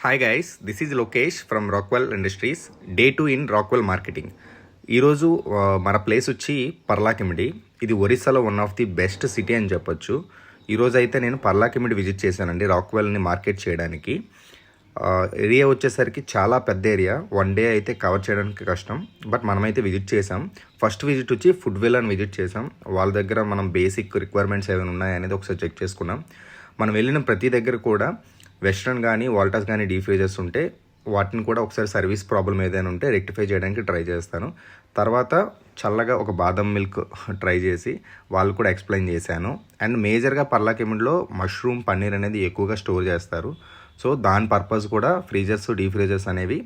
Hi guys, this is Lokesh from Rockwell Industries. Day 2 in Rockwell marketing. ఈరోజు మన place వచ్చి పర్లాకిమిడి. ఇది ఒరిస్సాలో one of the best city అని చెప్పొచ్చు. ఈరోజు అయితే నేను పర్లాకిమిడి విజిట్ చేశానండి రాక్వెల్ని మార్కెట్ చేయడానికి. ఏరియా వచ్చేసరికి చాలా పెద్ద ఏరియా, వన్ డే అయితే కవర్ చేయడానికి కష్టం. బట్ మనమైతే విజిట్ చేసాం. ఫస్ట్ విజిట్ వచ్చి ఫుడ్ వెల్ అని విజిట్ చేసాం. వాళ్ళ దగ్గర మనం బేసిక్ రిక్వైర్మెంట్స్ ఏమైనా ఉన్నాయనేది ఒకసారి చెక్ చేసుకున్నాం. మనం వెళ్ళిన ప్రతి దగ్గర కూడా వెస్ట్రన్ కానీ వాల్టాస్ కానీ డీప్ ఫ్రీజర్స్ ఉంటే వాటిని కూడా ఒకసారి సర్వీస్ ప్రాబ్లం ఏదైనా ఉంటే రెక్టిఫై చేయడానికి ట్రై చేస్తాను. తర్వాత చల్లగా ఒక బాదం మిల్క్ ట్రై చేసి వాళ్ళు కూడా ఎక్స్ప్లెయిన్ చేశాను. అండ్ మేజర్గా పర్లాకిమిడిలో మష్రూమ్ పన్నీర్ అనేది ఎక్కువగా స్టోర్ చేస్తారు. సో దాని పర్పస్ కూడా ఫ్రీజర్స్ డీప్ ఫ్రీజర్స్ అనేవి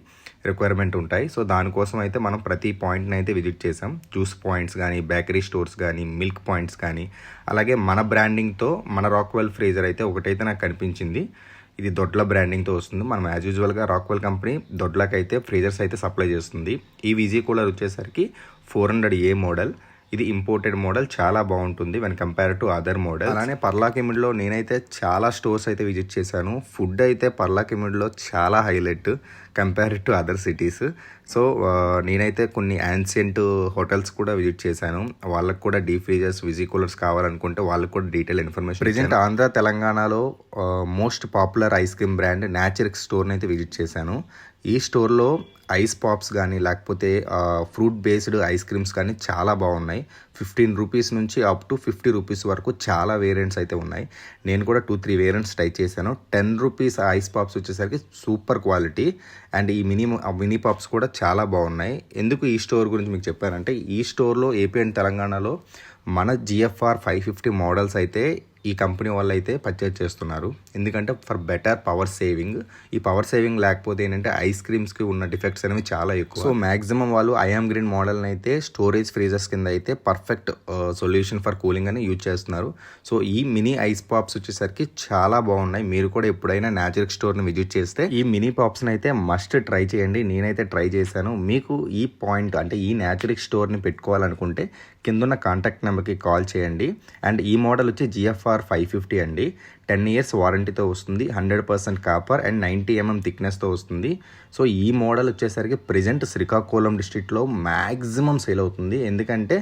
రిక్వైర్మెంట్ ఉంటాయి. సో దానికోసం అయితే మనం ప్రతి పాయింట్ని అయితే విజిట్ చేసాం. జ్యూస్ పాయింట్స్ కానీ, బేకరీ స్టోర్స్ కానీ, మిల్క్ పాయింట్స్ కానీ, అలాగే మన బ్రాండింగ్తో మన రాక్వెల్ ఫ్రీజర్ అయితే ఒకటైతే నాకు కనిపించింది. ఇది దొడ్ల బ్రాండింగ్తో వస్తుంది. మనం యాజ్ యూజువల్గా రాక్వెల్ కంపెనీ దొడ్లకి అయితే ఫ్రీజర్స్ అయితే సప్లై చేస్తుంది. ఈ విజీ కూలర్ వచ్చేసరికి 400A మోడల్. ఇది ఇంపోర్టెడ్ మోడల్, చాలా బాగుంటుంది when compare to other model. అలానే పర్లాకిమిడిలో నేనైతే చాలా స్టోర్స్ అయితే విజిట్ చేశాను. ఫుడ్ అయితే పర్లాకిమిడిలో చాలా highlight compare to other cities. So నేనైతే కొన్ని యాన్షియంట్ హోటల్స్ కూడా విజిట్ చేశాను. వాళ్ళకు కూడా డీప్ ఫ్రీజర్స్, విజీ కూలర్స్ కావాలనుకుంటే వాళ్ళకు కూడా డీటెయిల్ ఇన్ఫర్మేషన్. ప్రెజెంట్ ఆంధ్ర తెలంగాణలో most popular ice cream brand Naturals స్టోర్ని అయితే విజిట్ చేశాను. ఈ స్టోర్లో ఐస్ పాప్స్ కానీ లేకపోతే ఫ్రూట్ బేస్డ్ ఐస్ క్రీమ్స్ కానీ చాలా బాగున్నాయి. 15 రూపీస్ నుంచి అప్ టు 50 రూపీస్ వరకు చాలా వేరియంట్స్ అయితే ఉన్నాయి. నేను కూడా 2-3 వేరియంట్స్ ట్రై చేశాను. 10 రూపీస్ ఐస్ పాప్స్ వచ్చేసరికి సూపర్ క్వాలిటీ. అండ్ ఈ మినీ పాప్స్ కూడా చాలా బాగున్నాయి. ఎందుకు ఈ స్టోర్ గురించి మీకు చెప్పానంటే, ఈ స్టోర్లో ఏపీ అండ్ తెలంగాణలో మన GFR 550 మోడల్స్ అయితే ఈ కంపెనీ వాళ్ళు అయితే పర్చేజ్ చేస్తున్నారు. ఎందుకంటే ఫర్ బెటర్ పవర్ సేవింగ్. ఈ పవర్ సేవింగ్ లేకపోతే ఏంటంటే ఐస్ క్రీమ్స్కి ఉన్న డిఫెక్ట్స్ అనేవి చాలా ఎక్కువ. సో మ్యాక్సిమం వాళ్ళు ఐఎమ్ గ్రీన్ మోడల్ని అయితే స్టోరేజ్ ఫ్రీజర్స్ కింద అయితే పర్ఫెక్ట్ సొల్యూషన్ ఫర్ కూలింగ్ అని యూజ్ చేస్తున్నారు. సో ఈ మినీ ఐస్ పాప్స్ వచ్చేసరికి చాలా బాగున్నాయి. మీరు కూడా ఎప్పుడైనా న్యాచురల్ స్టోర్ని విజిట్ చేస్తే ఈ మినీ పాప్స్ని అయితే మస్ట్ ట్రై చేయండి. నేనైతే ట్రై చేశాను. మీకు ఈ పాయింట్ అంటే ఈ న్యాచురల్ స్టోర్ని పెట్టుకోవాలనుకుంటే కిందున్న కాంటాక్ట్ నెంబర్కి కాల్ చేయండి. అండ్ ఈ మోడల్ వచ్చి GFR 550 అండి. 10 years వారంటీతో వస్తుంది. 100% కాపర్ అండ్ 90 mm థిక్నెస్తో వస్తుంది. సో ఈ మోడల్ వచ్చేసరికి ప్రెజెంట్ శ్రీకాకుళం డిస్ట్రిక్ట్లో మ్యాక్సిమం సేల్ అవుతుంది. ఎందుకంటే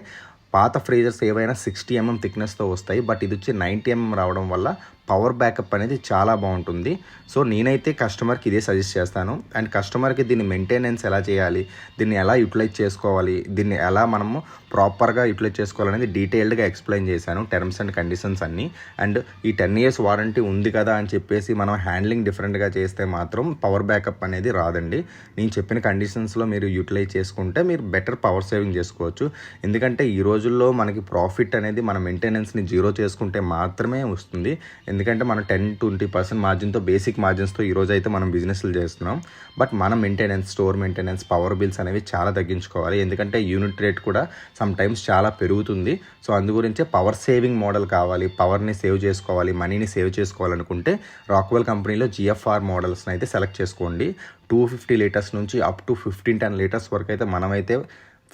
పాత ఫ్రీజర్స్ ఏవైనా 60 mm థిక్నెస్తో వస్తాయి. బట్ ఇది వచ్చి 90 mm రావడం వల్ల పవర్ బ్యాకప్ అనేది చాలా బాగుంటుంది. సో నేనైతే కస్టమర్కి ఇదే సజెస్ట్ చేస్తాను. అండ్ కస్టమర్కి దీన్ని మెయింటెనెన్స్ ఎలా చేయాలి, దీన్ని ఎలా యూటిలైజ్ చేసుకోవాలి, దీన్ని ఎలా మనము ప్రాపర్గా యూటిలైజ్ చేసుకోవాలనేది డీటెయిల్డ్గా ఎక్స్ప్లెయిన్ చేశాను, టర్మ్స్ అండ్ కండిషన్స్ అన్నీ. అండ్ ఈ 10 years వారంటీ ఉంది కదా అని చెప్పేసి మనం హ్యాండ్లింగ్ డిఫరెంట్గా చేస్తే మాత్రం పవర్ బ్యాకప్ అనేది రాదండి. నేను చెప్పిన కండిషన్స్లో మీరు యూటిలైజ్ చేసుకుంటే మీరు బెటర్ పవర్ సేవింగ్ చేసుకోవచ్చు. ఎందుకంటే ఈ రోజుల్లో మనకి ప్రాఫిట్ అనేది మన మెయింటెనెన్స్ని జీరో చేసుకుంటే మాత్రమే వస్తుంది. ఎందుకంటే మనం 10-20% మార్జిన్తో, బేసిక్ మార్జిన్స్తో ఈరోజు అయితే మనం బిజినెస్లు చేస్తున్నాం. బట్ మన maintenance, store maintenance, power bills అనేవి చాలా తగ్గించుకోవాలి. ఎందుకంటే యూనిట్ రేట్ కూడా సమ్ టైమ్స్ చాలా పెరుగుతుంది. సో అందు గురించే పవర్ సేవింగ్ మోడల్ కావాలి, పవర్ని సేవ్ చేసుకోవాలి, మనీని సేవ్ చేసుకోవాలనుకుంటే రాక్వెల్ కంపెనీలో GFR మోడల్స్ని అయితే సెలెక్ట్ చేసుకోండి. 250 లీటర్స్ నుంచి అప్ టు 15-10 లీటర్స్ వరకు అయితే మనమైతే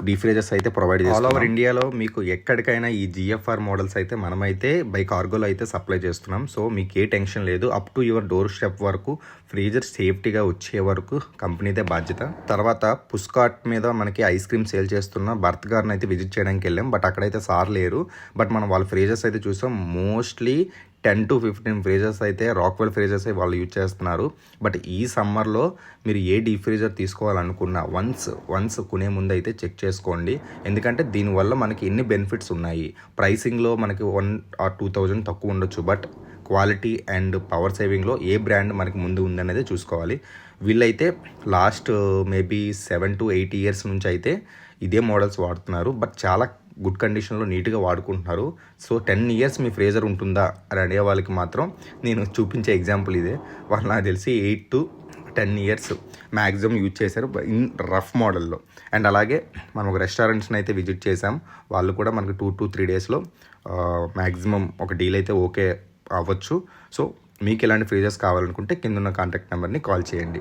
డీప్ ఫ్రీజర్స్ అయితే ప్రొవైడ్ చేస్తాం. ఆల్ ఓవర్ ఇండియాలో మీకు ఎక్కడికైనా ఈ GFR మోడల్స్ అయితే మనమైతే బై కార్గోలో అయితే సప్లై చేస్తున్నాం. సో మీకు ఏ టెన్షన్ లేదు. Up to your door step వరకు ఫ్రీజర్ సేఫ్టీగా వచ్చే వరకు కంపెనీదే బాధ్యత. తర్వాత పుష్కార్ట్ మీద మనకి ఐస్ క్రీమ్ సేల్ చేస్తున్న భర్త్ గారిని అయితే విజిట్ చేయడానికి వెళ్ళాం. బట్ అక్కడైతే సార్ లేరు. బట్ మనం వాళ్ళ ఫ్రీజర్స్ అయితే చూసాం. మోస్ట్లీ 10-15 ఫ్రీజర్స్ అయితే రాక్వెల్ ఫ్రీజర్స్ వాళ్ళు యూజ్ చేస్తున్నారు. బట్ ఈ సమ్మర్లో మీరు ఏ డీప్ ఫ్రీజర్ తీసుకోవాలనుకున్నా వన్స్ కొనే ముందు అయితే చెక్ చేసుకోండి. ఎందుకంటే దీనివల్ల మనకి ఎన్ని బెనిఫిట్స్ ఉన్నాయి. ప్రైసింగ్లో మనకి 1 or 2,000 తక్కువ ఉండొచ్చు. బట్ క్వాలిటీ అండ్ పవర్ సేవింగ్లో ఏ బ్రాండ్ మనకి ముందు ఉందనేది చూసుకోవాలి. వీళ్ళైతే లాస్ట్ మేబీ 7-8 years నుంచి అయితే ఇదే మోడల్స్ వాడుతున్నారు. బట్ చాలా గుడ్ కండిషన్లో నీట్గా వాడుకుంటున్నారు. సో 10 years మీ ఫ్రీజర్ ఉంటుందా అని అడిగే వాళ్ళకి మాత్రం నేను చూపించే ఎగ్జాంపుల్ ఇదే. వాళ్ళు నాకు తెలిసి 8-10 years మ్యాక్సిమం యూజ్ చేశారు ఇన్ రఫ్ మోడల్లో. అండ్ అలాగే మనం ఒక రెస్టారెంట్స్ని అయితే విజిట్ చేసాం. వాళ్ళు కూడా మనకి 2-3 daysలో మ్యాక్సిమం ఒక డీల్ అయితే ఓకే అవ్వచ్చు. సో మీకు ఎలాంటి ఫ్రీజర్స్ కావాలనుకుంటే కింద ఉన్న కాంటాక్ట్ నెంబర్ని కాల్ చేయండి.